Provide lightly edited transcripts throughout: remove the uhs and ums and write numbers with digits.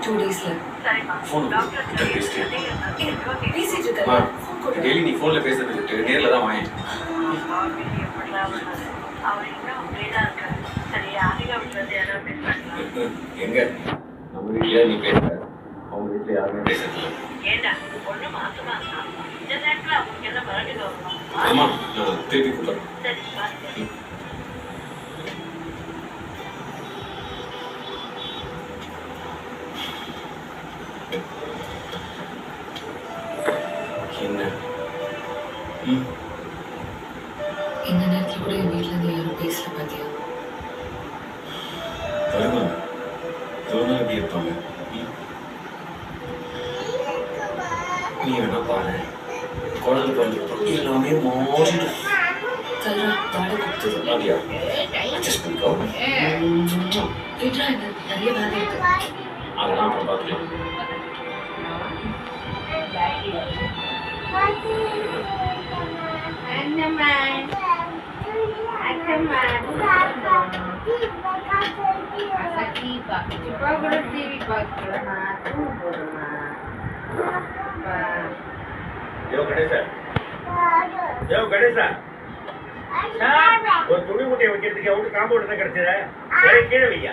2 daysல. சரிமா. Phone doctor பேசிட்டு இருக்கா? டெய்லி நீ ஃபோன்ல பேசுறது விட்டு நேர்ல தான் வாங்க. அவர் இன்னும் அப்படியே தான் இருக்காரு. சரி, அதிக விட்டுறது யாராவது பேசுறாங்களா? எங்க நம்ம வீட்லயே நீ பேசுற, அவங்க வீட்ல யாருமே பேசுறதில்ல. ஏண்டா பொண்ணு மாசமா இருக்கா? இந்த நேரத்துல அவங்க என்ன மிரட்டுக்கு வரணும்? ஆமா, நான் திருப்பி கூப்பிடுறேன். சரி, பாருங்க. என்ன இந்த நேரத்துல கூட என் வீட்டுல இருந்து யாரும் பேசல பாத்தியா? வருவாங்க, எவ்வளோ எப்படி இருப்பாங்க. நீ வேணா பாரு, குழந்தை பிறந்தப்போ எல்லாமே மாறிடும். தல்றா தாட குத்துது. அப்படியா? அட்ஜஸ்ட் பண்ணிக்கோ. விட்றா, என்ன நிறைய வேலை இருக்கு. அதெல்லாம் அப்புறம் பார்த்துக்கலாம். ஒரு துணி மூட்டையை வைக்கிறதுக்கு அவங்க காம்பவுண்ட் தான் கிடைச்சத கீழே வையா.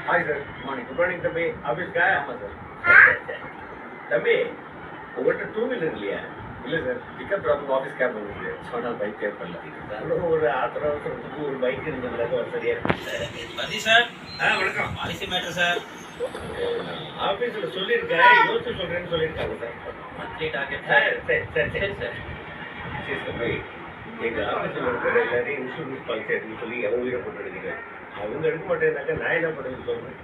ஹாய் சார், குட் மார்னிங் தம்பி. ஆபீஸ்க்கா? தம்பி, உங்கள்கிட்ட டூ வீலர் இல்லையா? இல்லை sir, pickup drop office cab வந்துருக்கு. சொன்னால் பைக் கேப் பண்ணல. இருந்தாலும் ஒரு ஆத்திர அவசரத்துக்கு ஒரு பைக் இருந்ததுல சரியா இருக்கு. பதி சார். வணக்கம். Policy matter sir. ஆபீஸ்ல சொல்லியிருக்கேன், யோசிச்சு சொல்றேன்னு சொல்லியிருக்காங்க சார். மந்த்லி டார்கெட் சரி சார். சரி சரி சரி சார். சரி தம்பி, எங்க ஆபீஸ்ல இருக்கிற எல்லாரையும் இன்சூரன்ஸ் பாலிசி எடுன்னு சொல்லி எவங்க உயிரை போட்டு எடுக்கிறீங்க. அவங்க எடுக்க மாட்டேன்னாக்கா நான் என்ன பண்ணுறது சொல்றேன்.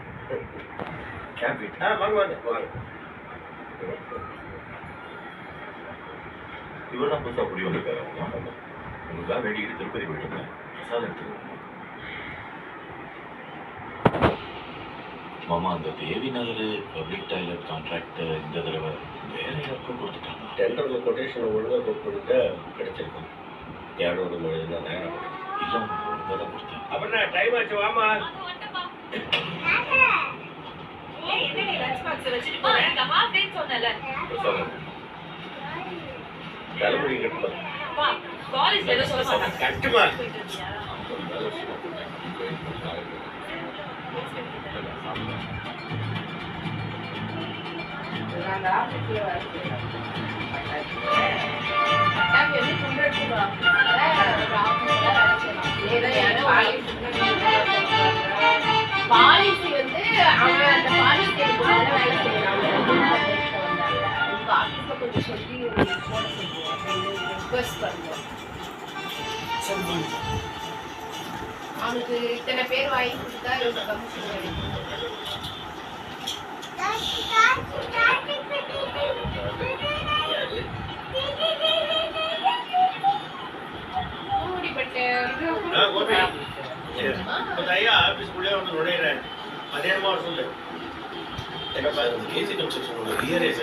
கேப் வீட்டு வாங்க வாங்க வாங்க. இவர் தான் புதுசாக புரிய வந்திருக்காரு. உங்களுக்காக வேண்டிக்கிட்டு திருப்பதி போயிட்டு பிரசாதம் எடுத்துக்கோங்க. மாமா, அந்த தேவி நகர் பப்ளிக் டாய்லெட் கான்ட்ராக்ட் இந்த தடவை வேற யாருக்கும் கொடுத்துட்டாங்க. டெண்டர்ல கொட்டேஷன் ஒழுங்காக கொடுத்துட்டா கிடைச்சிருக்கும். யாரோட மொழினா நேரம் இல்லை, ஒழுங்காக தான் கொடுத்தேன். அப்படின்னா டைம் ஆச்சு, வாமா. பிரசாதம் தலைமுடி கட்டலாம் கட்டுமா? பாலிசி வந்து அவன் அந்த பாலிசி வேலை செய்யறான். ஆபீஸ்ல கொஞ்சம் சொல்லி போட சொல்லுவோம், ரிக்வெஸ்ட் பண்ணுவோம். அவனுக்கு இத்தனை பேர் வாங்கி கொடுத்தா இவங்க கமிஷன் கிடைக்கும். ஐயா ஆபீஸ்க்குள்ளே வந்து நுழையிறேன். மதியானமா சொல்லு. கேசி கன்ஸ்ட்ரக்ஷனோட ரியரைஸ்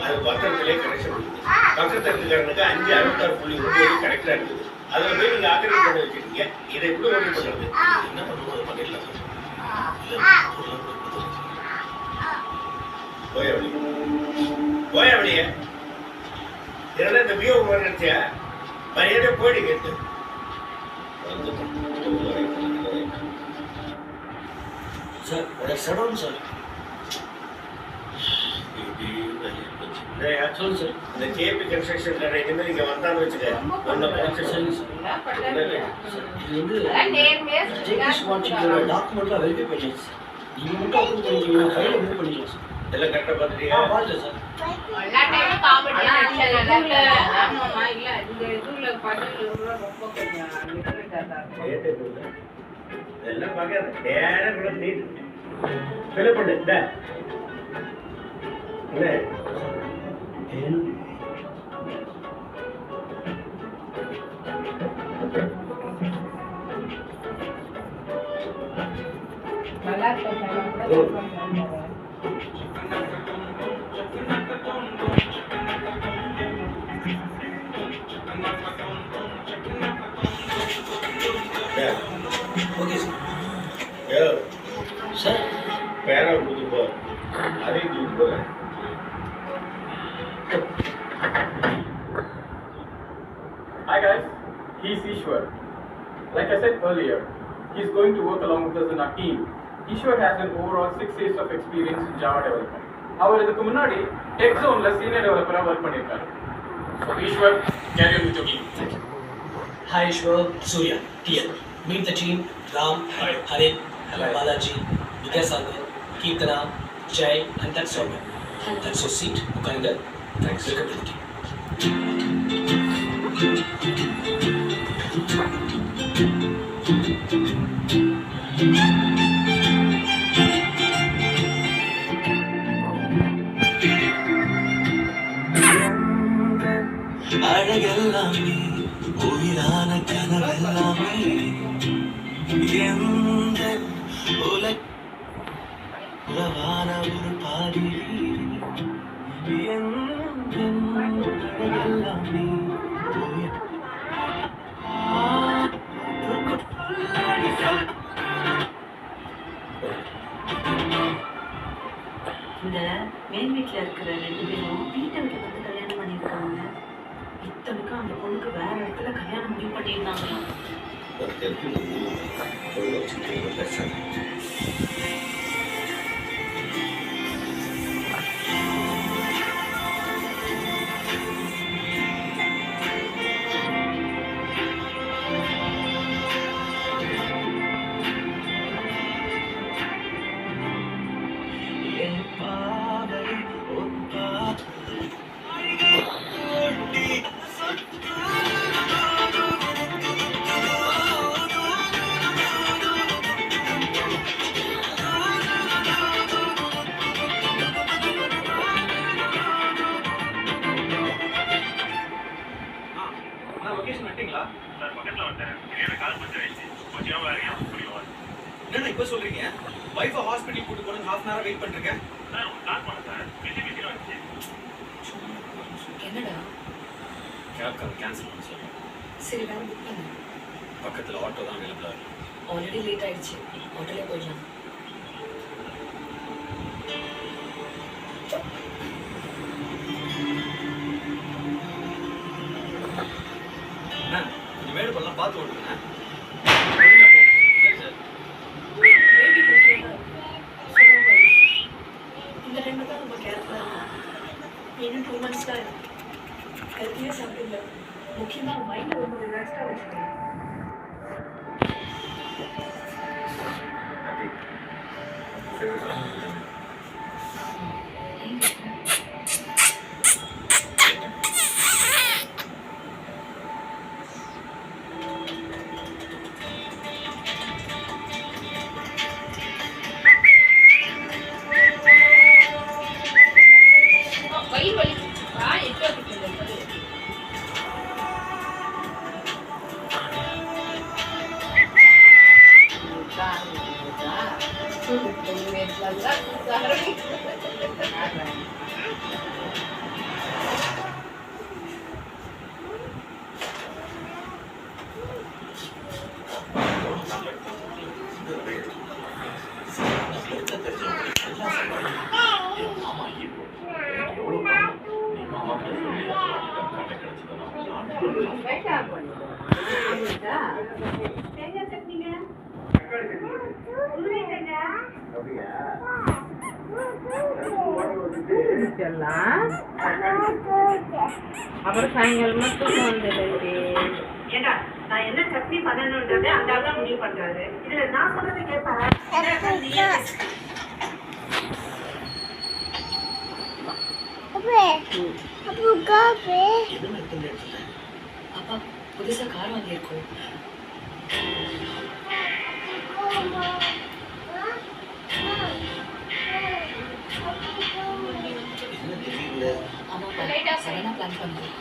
அது பத்திரத்திலே கனெக்ஷன் பக்கத்து இருக்கிறவனுக்கு 566.9 கரெக்டா இருக்குது. அதுல போய் நீங்க ஆக்கிரமி பண்ணி வச்சிருக்கீங்க. இதை எப்படி ஓட்டி பண்றது? என்ன பண்ணுவோம், பண்ணிடலாம். போய வெளியே இதெல்லாம் இந்த வியோ நினைச்சியா மரியாதை போயிடு கேட்டு சார் சடவுன் சார். சொல்லுங்க சார். இந்த கேபி கன்ஸ்ட்ரக்ஷன் கடை இனிமேல் இங்க வந்தான்னு வச்சுக்க ஒன்ன டாக்குமெண்ட்லாம் வெரிஃபை பண்ணிடுச்சு. நீங்க மட்டும் அப்ரூவ் பண்ணிட்டீங்கன்னா ஃபைலை மூவ் பண்ணிக்கலாம் சார். எல்லாம் கரெக்டாக பார்த்துட்டியா? பார்த்துட்டேன் சார். எல்லா டைமும் காமெடியா ஆமாமா. இல்ல இந்த இதுல பதில் ரொம்ப கொஞ்சம் எல்லாம் பார்க்காத நேரம் கூட நீட் ஃபில் பண்ணு. இந்த என்ன நல்லா இருக்கும். Okay sir. ஏ சார் பேனா கொடுத்து போ, அதையும் தூக்கிட்டு போகிறேன். Hi guys, he's Ishwar. Like I said earlier, he's going to work along with us in our team. Ishwar has an overall 6 years of experience in Java development. அவர் இதுக்கு முன்னாடி tech ஜோன்ல senior டெவலப்பரா work பண்ணியிருக்காரு. So Ishwar, carry on with your team. Hi Ishwar, Surya, TL. Meet the team, Ram, Harin, Balaji, Vidyasagar, Keertana, Jay, and that's Soumya. That's your seat, Ukanga. Thanks. Welcome to the team. அழகெல்லாம் நீ, உயிரான கனவெல்லாம் நீ, எந்த உலகவான ஒரு பாதி, எந்த அழகெல்லாம் நீ, இந்த மேல் வீட்டில் இருக்கிற 2 பேரும் வீட்டை விட்டு வந்து கல்யாணம் பண்ணியிருக்காங்க. இத்தனைக்கும் அந்த பொண்ணுக்கு வேற இடத்துல கல்யாணம் முடிவு பண்ணியிருந்தாங்க. என் பாவை உன் லொகேஷன் வந்துட்டீங்களா? என்ன இப்ப சொல்றீங்க? வைஃபை ஹாஸ்பிட்டல் கூட்டு போன half an hour வெயிட் பண்ணிருக்கேன். என்னடா? கேப் கேன்சல் பண்ண சொல்லுங்க. சரி வேற புக் பண்ணு. பக்கத்துல ஆட்டோ தான் அவைலபிளா இருக்கு. ஆல்ரெடி லேட் ஆயிடுச்சு. ஹோட்டலே போயிடலாம். கொஞ்சம் மேடு பண்ணலாம் பார்த்து ஓட்டுங்க. இந்த 2 தான் ரொம்ப கேர்ஃபுல்லாக இருக்கும். இன்னும் 2 months தான் இருக்கு. ஹெல்த்தியாக சாப்பிடுங்க. முக்கியமாக மைண்டை ரொம்ப ரிலாக்ஸ்டாக வச்சுக்கணும். வயிறு வலி எப்போ அப்புறம் சாயங்காலமா தூக்கம் வந்தது. ஏண்டா நான் என்ன சட்னி பண்ணணுன்றதே அந்த ஆள் தான் முடிவு பண்றாரு. இதுல நான் சொல்றதை கேட்பேன். அப்பா புதுசா கார் வாங்கியிருக்கோம். ஆமாப்பா சடனா பிளான் பண்ணுறோம்.